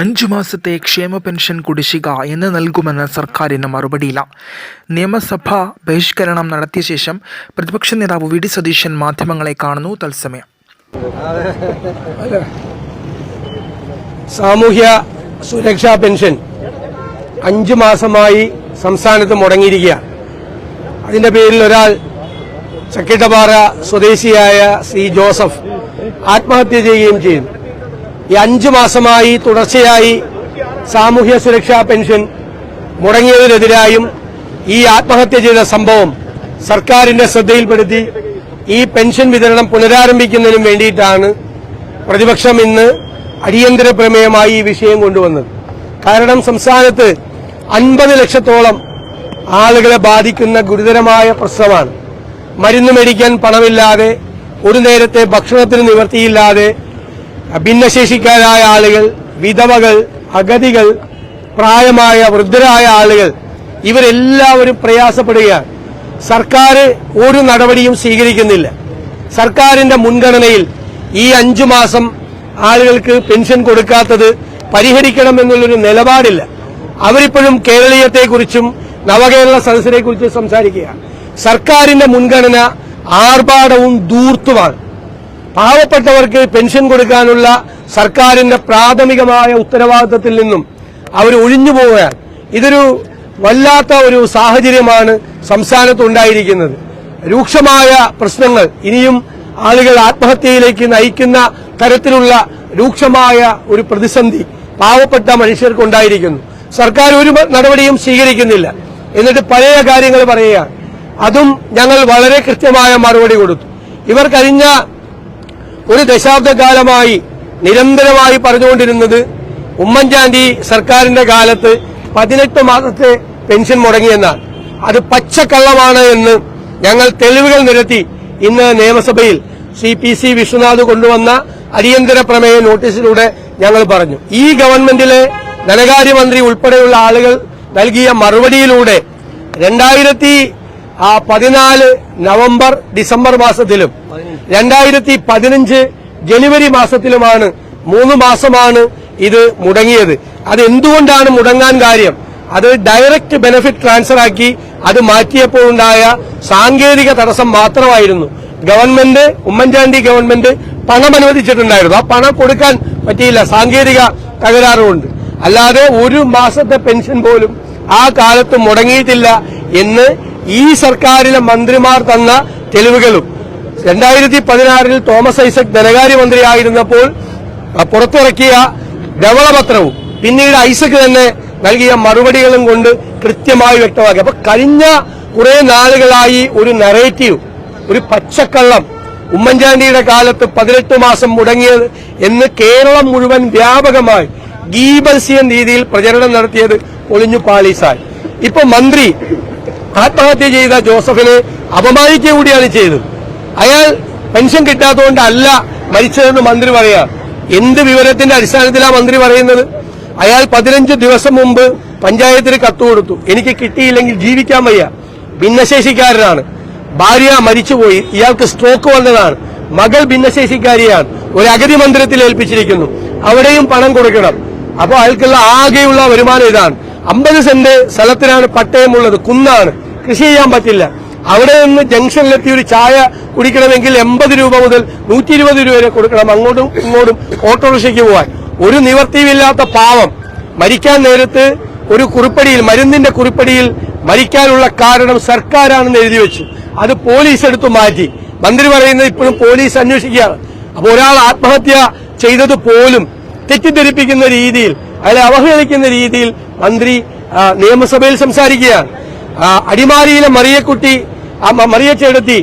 5 മാസത്തെ ക്ഷേമ പെൻഷൻ കുടിശ്ശിക എന്ന് നൽകുമെന്ന് സർക്കാരിന് മറുപടിയില്ല. നിയമസഭാ ബഹിഷ്കരണം നടത്തിയ ശേഷം പ്രതിപക്ഷ നേതാവ് വി ഡി സതീശൻ മാധ്യമങ്ങളെ കാണുന്നു. തത്സമയം സാമൂഹ്യ സുരക്ഷാ പെൻഷൻ 5 മാസമായി സംസ്ഥാനത്ത് മുടങ്ങിയിരിക്കുകയാണ്. അതിന്റെ പേരിൽ ഒരാൾ ചക്കിട്ടപ്പാറ സ്വദേശിയായ സി ജോസഫ് ആത്മഹത്യ ചെയ്യുകയും ചെയ്തു. ഈ 5 മാസമായി തുടർച്ചയായി സാമൂഹ്യ സുരക്ഷാ പെൻഷൻ മുടങ്ങിയതിനെതിരായും ഈ ആത്മഹത്യ ചെയ്ത സംഭവം സർക്കാരിന്റെ ശ്രദ്ധയിൽപ്പെടുത്തി ഈ പെൻഷൻ വിതരണം പുനരാരംഭിക്കുന്നതിനും വേണ്ടിയിട്ടാണ് പ്രതിപക്ഷം ഇന്ന് അടിയന്തര പ്രമേയമായി ഈ വിഷയം കൊണ്ടുവന്നത്. കാരണം സംസ്ഥാനത്ത് 50 ലക്ഷത്തോളം ആളുകളെ ബാധിക്കുന്ന ഗുരുതരമായ പ്രശ്നമാണ്. മരുന്ന് മേടിക്കാൻ പണമില്ലാതെ, ഒരു നേരത്തെ ഭക്ഷണത്തിന് നിവൃത്തിയില്ലാതെ ഭിന്നശേഷിക്കാരായ ആളുകൾ, വിധവകൾ, അഗതികൾ, പ്രായമായ വൃദ്ധരായ ആളുകൾ ഇവരെല്ലാവരും പ്രയാസപ്പെടുകയാണ്. സർക്കാർ ഒരു നടപടിയും സ്വീകരിക്കുന്നില്ല. സർക്കാരിന്റെ മുൻഗണനയിൽ ഈ 5 മാസം ആളുകൾക്ക് പെൻഷൻ കൊടുക്കാത്തത് പരിഹരിക്കണമെന്നുള്ളൊരു നിലപാടില്ല. അവരിപ്പോഴും കേരളീയത്തെക്കുറിച്ചും നവകേരള സദസ്സിനെക്കുറിച്ചും സംസാരിക്കുകയാണ്. സർക്കാരിന്റെ മുൻഗണന ആർഭാടവും ധൂർത്തുമാണ്. പാവപ്പെട്ടവർക്ക് പെൻഷൻ കൊടുക്കാനുള്ള സർക്കാരിന്റെ പ്രാഥമികമായ ഉത്തരവാദിത്തത്തിൽ നിന്നും അവർ ഒഴിഞ്ഞു പോവുകയാണ്. ഇതൊരു വല്ലാത്ത ഒരു സാഹചര്യമാണ് സംസ്ഥാനത്തുണ്ടായിരിക്കുന്നത്. രൂക്ഷമായ പ്രശ്നങ്ങൾ, ഇനിയും ആളുകൾ ആത്മഹത്യയിലേക്ക് നയിക്കുന്ന തരത്തിലുള്ള രൂക്ഷമായ ഒരു പ്രതിസന്ധി പാവപ്പെട്ട മനുഷ്യർക്കുണ്ടായിരിക്കുന്നു. സർക്കാർ ഒരു നടപടിയും സ്വീകരിക്കുന്നില്ല. എന്നിട്ട് പഴയ കാര്യങ്ങൾ പറയുകയാണ്. അതും ഞങ്ങൾ വളരെ കൃത്യമായ മറുപടി കൊടുത്തു. ഇവർ കഴിഞ്ഞ ഒരു ദശാബ്ദകാലമായി നിരന്തരമായി പറഞ്ഞുകൊണ്ടിരുന്നത് ഉമ്മൻചാണ്ടി സർക്കാരിന്റെ കാലത്ത് 18 മാസത്തെ പെൻഷൻ മുടങ്ങിയെന്നാണ്. അത് പച്ചക്കള്ളമാണ് എന്ന് ഞങ്ങൾ തെളിവുകൾ നിരത്തി ഇന്ന് നിയമസഭയിൽ പി.സി. വിശ്വനാഥ് കൊണ്ടുവന്ന അടിയന്തര പ്രമേയ നോട്ടീസിലൂടെ ഞങ്ങൾ പറഞ്ഞു. ഈ ഗവൺമെന്റിലെ ധനകാര്യമന്ത്രി ഉൾപ്പെടെയുള്ള ആളുകൾ നൽകിയ മറുപടിയിലൂടെ 2014 നവംബർ ഡിസംബർ മാസത്തിലും 2015 ജനുവരി മാസത്തിലുമാണ് 3 മാസമാണ് ഇത് മുടങ്ങിയത്. അത് എന്തുകൊണ്ടാണ് മുടങ്ങാൻ കാര്യം? അത് ഡയറക്റ്റ് ബെനിഫിറ്റ് ട്രാൻസ്ഫർ ആക്കി അത് മാറ്റിയപ്പോഴുണ്ടായ സാങ്കേതിക തടസ്സം മാത്രമായിരുന്നു. ഗവൺമെന്റ്, ഉമ്മൻചാണ്ടി ഗവൺമെന്റ് പണം അനുവദിച്ചിട്ടുണ്ടായിരുന്നു. ആ പണം കൊടുക്കാൻ പറ്റിയില്ല, സാങ്കേതിക തകരാറുകൊണ്ട്. അല്ലാതെ 1 മാസത്തെ പെൻഷൻ പോലും ആ കാലത്ത് മുടങ്ങിയിട്ടില്ല എന്ന് ഈ സർക്കാരിലെ മന്ത്രിമാർ തന്ന തെളിവുകളും 2016 തോമസ് ഐസക് ധനകാര്യമന്ത്രിയായിരുന്നപ്പോൾ പുറത്തിറക്കിയ ധവളപത്രവും പിന്നീട് ഐസക് തന്നെ നൽകിയ മറുപടികളും കൊണ്ട് കൃത്യമായി വ്യക്തമാക്കി. അപ്പൊ കഴിഞ്ഞ കുറെ നാളുകളായി ഒരു നറേറ്റീവ്, ഒരു പച്ചക്കള്ളം, ഉമ്മൻചാണ്ടിയുടെ കാലത്ത് 18 മാസം മുടങ്ങിയത് എന്ന് കേരളം മുഴുവൻ വ്യാപകമായി ഗീബൽസിയൻ രീതിയിൽ പ്രചരണം നടത്തിയത് ഒളിഞ്ഞു പാളീസായി. ഇപ്പൊ മന്ത്രി ആത്മഹത്യ ചെയ്ത ജോസഫിനെ അപമാനിക്കുക കൂടിയാണ് ചെയ്തത്. അയാൾ പെൻഷൻ കിട്ടാത്തതുകൊണ്ടല്ല മരിച്ചതെന്ന് മന്ത്രി പറയാം. എന്ത് വിവരത്തിന്റെ അടിസ്ഥാനത്തിലാണ് മന്ത്രി പറയുന്നത്? അയാൾ 15 ദിവസം മുമ്പ് പഞ്ചായത്തിന് കത്ത് കൊടുത്തു. എനിക്ക് കിട്ടിയില്ലെങ്കിൽ ജീവിക്കാൻ വയ്യ, ഭിന്നശേഷിക്കാരനാണ്, ഭാര്യ മരിച്ചുപോയി, ഇയാൾക്ക് സ്ട്രോക്ക് വന്നതാണ്, മകൾ ഭിന്നശേഷിക്കാരിയാണ്, ഒരു അഗതി മന്ദിരത്തിൽ ഏൽപ്പിച്ചിരിക്കുന്നു, അവിടെയും പണം കൊടുക്കണം. അപ്പോൾ അയാൾക്കുള്ള ആകെയുള്ള വരുമാനം ഇതാണ്. 50 സെന്റ് സ്ഥലത്തിനാണ് പട്ടയമുള്ളത്, കുന്നാണ്, കൃഷി ചെയ്യാൻ പറ്റില്ല. അവിടെ നിന്ന് ജംഗ്ഷനിലെത്തി ഒരു ചായ കുടിക്കണമെങ്കിൽ 80 രൂപ മുതൽ 120 രൂപ വരെ കൊടുക്കണം, അങ്ങോട്ടും ഇങ്ങോട്ടും ഓട്ടോറിക്ഷയ്ക്ക് പോവാൻ. ഒരു നിവർത്തിയില്ലാത്ത പാവം മരിക്കാൻ നേരത്ത് ഒരു കുറിപ്പടിയിൽ, മരുന്നിന്റെ കുറിപ്പടിയിൽ മരിക്കാനുള്ള കാരണം സർക്കാരാണെന്ന് എഴുതി വെച്ചു. അത് പോലീസ് എടുത്തു മാറ്റി. മന്ത്രി പറയുന്നത് ഇപ്പോഴും പോലീസ് അന്വേഷിക്കുകയാണ്. അപ്പോൾ ഒരാൾ ആത്മഹത്യ ചെയ്തത് പോലും തെറ്റിദ്ധരിപ്പിക്കുന്ന രീതിയിൽ, അയാളെ അവഹേളിക്കുന്ന രീതിയിൽ മന്ത്രി നിയമസഭയിൽ സംസാരിക്കുകയാണ്. അടിമാലിയിലെ മറിയച്ചേടത്തി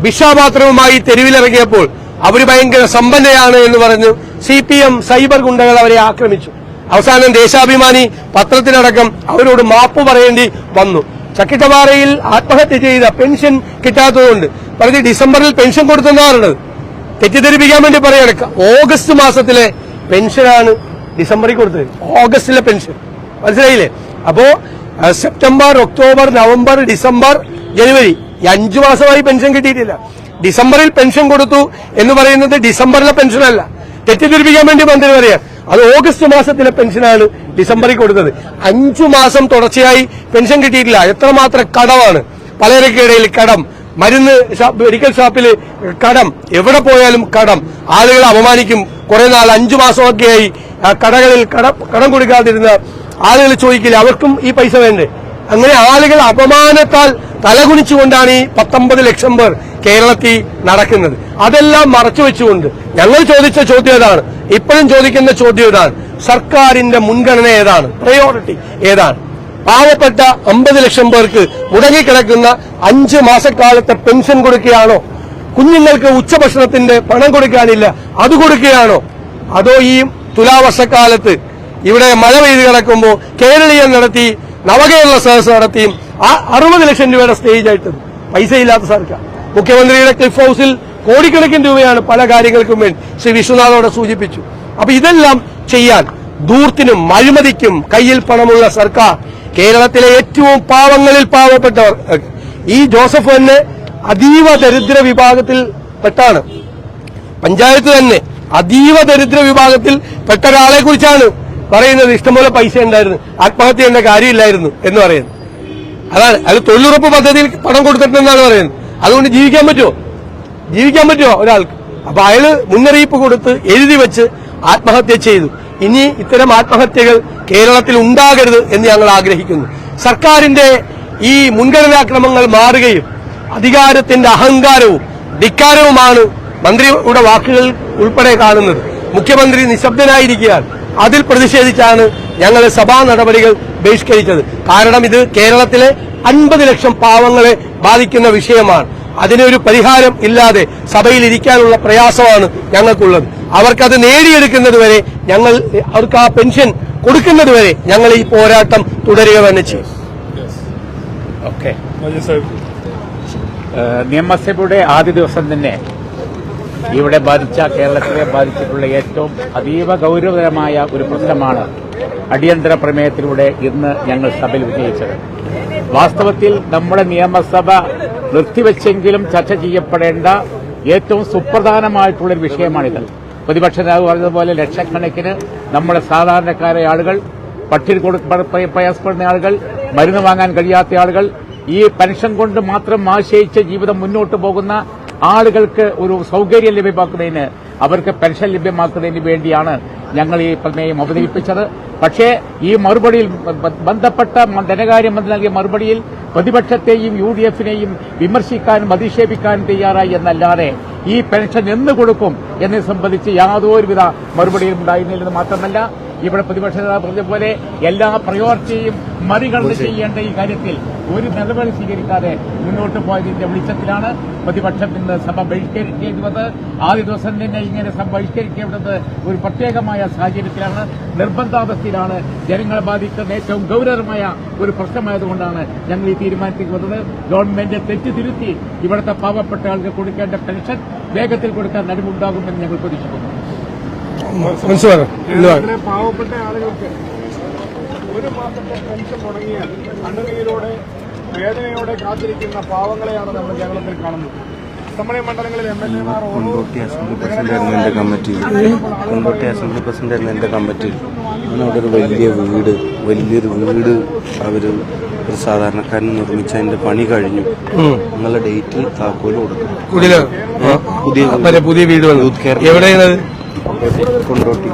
ഭിക്ഷാപാത്രവുമായി തെരുവിലിറങ്ങിയപ്പോൾ അവര് ഭയങ്കര സമ്പന്നയാണ് എന്ന് പറഞ്ഞു CPM സൈബർ ഗുണ്ടകൾ അവരെ ആക്രമിച്ചു. അവസാനം ദേശാഭിമാനി പത്രത്തിനടക്കം അവരോട് മാപ്പ് പറയേണ്ടി വന്നു. ചക്കിട്ടപ്പാറയിൽ ആത്മഹത്യ ചെയ്ത പെൻഷൻ കിട്ടാത്തതുകൊണ്ട് പറഞ്ഞ് ഡിസംബറിൽ പെൻഷൻ കൊടുത്തെന്നാണുള്ളത്. തെറ്റിദ്ധരിപ്പിക്കാൻ വേണ്ടി പറയാണ്. ഓഗസ്റ്റ് മാസത്തിലെ പെൻഷനാണ് ഡിസംബറിൽ കൊടുത്തത്, ഓഗസ്റ്റിലെ പെൻഷൻ. മനസ്സിലായില്ലേ? അപ്പോ സെപ്റ്റംബർ, ഒക്ടോബർ, നവംബർ, ഡിസംബർ, ജനുവരി, ഈ 5 മാസമായി പെൻഷൻ കിട്ടിയിട്ടില്ല. ഡിസംബറിൽ പെൻഷൻ കൊടുത്തു എന്ന് പറയുന്നത് ഡിസംബറിലെ പെൻഷനല്ല. തെറ്റിദ്ധരിപ്പിക്കാൻ വേണ്ടി മന്ത്രി പറയാം. അത് ഓഗസ്റ്റ് മാസത്തിലെ പെൻഷനാണ് ഡിസംബറിൽ കൊടുത്തത്. 5 മാസം തുടർച്ചയായി പെൻഷൻ കിട്ടിയിട്ടില്ല. എത്രമാത്രം കടമാണ്, പലചരക്കിടയിൽ കടം, മരുന്ന് മെഡിക്കൽ ഷോപ്പിൽ കടം, എവിടെ പോയാലും കടം. ആളുകളെ അപമാനിക്കും. കുറെ നാൾ 5 മാസമൊക്കെയായി കടകളിൽ കടം കൊടുക്കാതിരുന്ന ആളുകൾ ചോദിക്കില്ല, അവർക്കും ഈ പൈസ വേണ്ടേ? അങ്ങനെ ആളുകൾ അപമാനത്താൽ തലകുനിച്ചുകൊണ്ടാണ് ഈ 19 ലക്ഷം പേർ കേരളത്തിൽ നടക്കുന്നത്. അതെല്ലാം മറച്ചുവെച്ചുകൊണ്ട് ഞങ്ങൾ ചോദിച്ച ചോദ്യം ഏതാണ്, ഇപ്പോഴും ചോദിക്കുന്ന ചോദ്യം ഏതാണ്, സർക്കാരിന്റെ മുൻഗണന ഏതാണ്, പ്രയോറിറ്റി ഏതാണ്? പാവപ്പെട്ട 50 ലക്ഷം പേർക്ക് മുടങ്ങിക്കിടക്കുന്ന 5 മാസക്കാലത്തെ പെൻഷൻ കൊടുക്കുകയാണോ? കുഞ്ഞുങ്ങൾക്ക് ഉച്ചഭക്ഷണത്തിന്റെ പണം കൊടുക്കാനില്ല, അത് കൊടുക്കുകയാണോ? അതോ ഈ തുലാവർഷക്കാലത്ത് ഇവിടെ മഴ പെയ്ത് കിടക്കുമ്പോൾ കേരളീയം നടത്തി, നവകേരള സദസ് നടത്തിയും 60 ലക്ഷം രൂപയുടെ സ്റ്റേജ് ആയിട്ട് പൈസയില്ലാത്ത സർക്കാർ, മുഖ്യമന്ത്രിയുടെ ക്ലിഫ് ഹൌസിൽ കോടിക്കണക്കിന് രൂപയാണ് പല കാര്യങ്ങൾക്കും വേണ്ടി ശ്രീ വിശ്വനാഥോടെ സൂചിപ്പിച്ചു. അപ്പൊ ഇതെല്ലാം ചെയ്യാൻ ധൂർത്തിനും അഴിമതിക്കും കയ്യിൽ പണമുള്ള സർക്കാർ കേരളത്തിലെ ഏറ്റവും പാവങ്ങളിൽ പാവപ്പെട്ടവർ, ഈ ജോസഫ് തന്നെ അതീവ ദരിദ്ര വിഭാഗത്തിൽ പെട്ടാണ്. പഞ്ചായത്ത് തന്നെ അതീവ ദരിദ്ര വിഭാഗത്തിൽ പെട്ട ഒരാളെ കുറിച്ചാണ് പറയുന്നത്. ഇഷ്ടംപോലെ പൈസ ഉണ്ടായിരുന്നു, ആത്മഹത്യ ചെയ്യേണ്ട കാര്യമില്ലായിരുന്നു എന്ന് പറയുന്നത്. അതാണ് അത് തൊഴിലുറപ്പ് പദ്ധതിയിൽ പണം കൊടുത്തിട്ടെന്നാണ് പറയുന്നത്. അതുകൊണ്ട് ജീവിക്കാൻ പറ്റുമോ ഒരാൾക്ക്? അപ്പൊ അയാള് മുന്നറിയിപ്പ് കൊടുത്ത് എഴുതി വെച്ച് ആത്മഹത്യ ചെയ്തു. ഇനി ഇത്തരം ആത്മഹത്യകൾ കേരളത്തിൽ ഉണ്ടാകരുത് എന്ന് ഞങ്ങൾ ആഗ്രഹിക്കുന്നു. സർക്കാരിന്റെ ഈ മുൻഗണനാക്രമങ്ങൾ മാറുകയും അധികാരത്തിന്റെ അഹങ്കാരവും ധിക്കാരവുമാണ് മന്ത്രിയുടെ വാക്കുകൾ ഉൾപ്പെടെ കാണുന്നത്. മുഖ്യമന്ത്രി നിശബ്ദനായിരിക്കുകയാണ്. അതിൽ പ്രതിഷേധിച്ചാണ് ഞങ്ങൾ സഭാ നടപടികൾ ബഹിഷ്കരിച്ചത്. കാരണം ഇത് കേരളത്തിലെ 50 ലക്ഷം പാവങ്ങളെ ബാധിക്കുന്ന വിഷയമാണ്. അതിനൊരു പരിഹാരം ഇല്ലാതെ സഭയിൽ ഇരിക്കാനുള്ള പ്രയാസമാണ് ഞങ്ങൾക്കുള്ളത്. അവർക്കത് നേടിയെടുക്കുന്നതുവരെ അവർക്ക് ആ പെൻഷൻ കൊടുക്കുന്നതുവരെ ഞങ്ങൾ ഈ പോരാട്ടം തുടരുക തന്നെ ചെയ്യും. ഓക്കെ, നിയമസഭയുടെ ആദ്യ ദിവസം തന്നെ ഇവിടെ കേരളത്തിലെ ബാധിച്ചിട്ടുള്ള ഏറ്റവും അതീവ ഗൌരവതരമായ ഒരു പ്രശ്നമാണ് അടിയന്തര പ്രമേയത്തിലൂടെ ഇന്ന് ഞങ്ങൾ സഭയിൽ ഉന്നയിച്ചത്. വാസ്തവത്തിൽ നമ്മുടെ നിയമസഭ നിർത്തിവെച്ചെങ്കിലും ചർച്ച ചെയ്യപ്പെടേണ്ട ഏറ്റവും സുപ്രധാനമായിട്ടുള്ളൊരു വിഷയമാണിത്. പ്രതിപക്ഷ നേതാവ് പറഞ്ഞതുപോലെ ലക്ഷക്കണക്കിന് നമ്മുടെ സാധാരണക്കാരായ ആളുകൾ, പട്ടിണി പ്രയാസപ്പെടുന്ന ആളുകൾ, മരുന്ന് വാങ്ങാൻ കഴിയാത്ത ആളുകൾ, ഈ പെൻഷൻ കൊണ്ട് മാത്രം ആശ്രയിച്ച് ജീവിതം മുന്നോട്ട് പോകുന്ന ആളുകൾക്ക് ഒരു സൌകര്യം ലഭ്യമാക്കുന്നതിന്, അവർക്ക് പെൻഷൻ ലഭ്യമാക്കുന്നതിന് വേണ്ടിയാണ് ഞങ്ങൾ ഈ പ്രമേയം അവതരിപ്പിച്ചത്. പക്ഷേ ഈ മറുപടിയിൽ ബന്ധപ്പെട്ട ധനകാര്യമന്ത്രി നൽകിയ മറുപടിയിൽ പ്രതിപക്ഷത്തെയും UDF-നെയും വിമർശിക്കാനും അധിക്ഷേപിക്കാനും തയ്യാറായി എന്നല്ലാതെ ഈ പെൻഷൻ എന്ന് കൊടുക്കും എന്നത് സംബന്ധിച്ച് യാതൊരുവിധ മറുപടിയും ഉണ്ടായിരുന്നില്ലെന്ന് മാത്രമല്ല, ഇവിടെ പ്രതിപക്ഷ നേതാവ് പറഞ്ഞതുപോലെ എല്ലാ പ്രയോറിറ്റിയും മറികടന്ന് ചെയ്യേണ്ട ഈ കാര്യത്തിൽ ഒരു നടപടി സ്വീകരിക്കാതെ മുന്നോട്ട് പോയതിന്റെ വെളിച്ചത്തിലാണ് പ്രതിപക്ഷം ഇന്ന് സഭ ബഹിഷ്കരിക്കേണ്ടത്. ആദ്യ ദിവസം തന്നെ ഇങ്ങനെ സഭ ബഹിഷ്കരിക്കേണ്ടത് ഒരു പ്രത്യേകമായ സാഹചര്യത്തിലാണ്, നിർബന്ധാവസ്ഥയിലാണ്. ജനങ്ങളെ ബാധിക്കുന്ന ഏറ്റവും ഗൌരവമായ ഒരു പ്രശ്നമായതുകൊണ്ടാണ് ഞങ്ങൾ ഈ തീരുമാനത്തിൽ വന്നത്. ഗവൺമെന്റ് തെറ്റുതിരുത്തി ഇവിടുത്തെ പാവപ്പെട്ട ആൾക്ക് കൊടുക്കേണ്ട പെൻഷൻ വേഗത്തിൽ കൊടുക്കാൻ നടപടിയുണ്ടാകുമെന്ന് ഞങ്ങൾ പ്രതീക്ഷിക്കുന്നു. പാവപ്പെട്ട ആളുകൾക്ക് ഒരു മാസത്തെ പെൻഷൻ മുടങ്ങിയാൽ കണ്ണുനീരോടെ വേദനയോടെ കാത്തിരിക്കുന്ന പാവങ്ങളെയാണ് നമ്മൾ കേരളത്തിൽ കാണുന്നത്. നമ്മുടെ മണ്ഡലങ്ങളിൽ MLA-മാർ കൊണ്ടോട്ടി അസംബ്ലി പ്രസിഡന്റായിരുന്നു എന്റെ കമ്മിറ്റിയിൽ. അവിടെ ഒരു വലിയൊരു വീട് അവർ ഒരു സാധാരണക്കാരന് നിർമ്മിച്ച് അതിന്റെ പണി കഴിഞ്ഞു. നിങ്ങളുടെ ഡേറ്റിൽ താക്കോല് കൊടുക്കും. പുതിയ വീട് എവിടെയാണ്? കൊണ്ടോട്ടി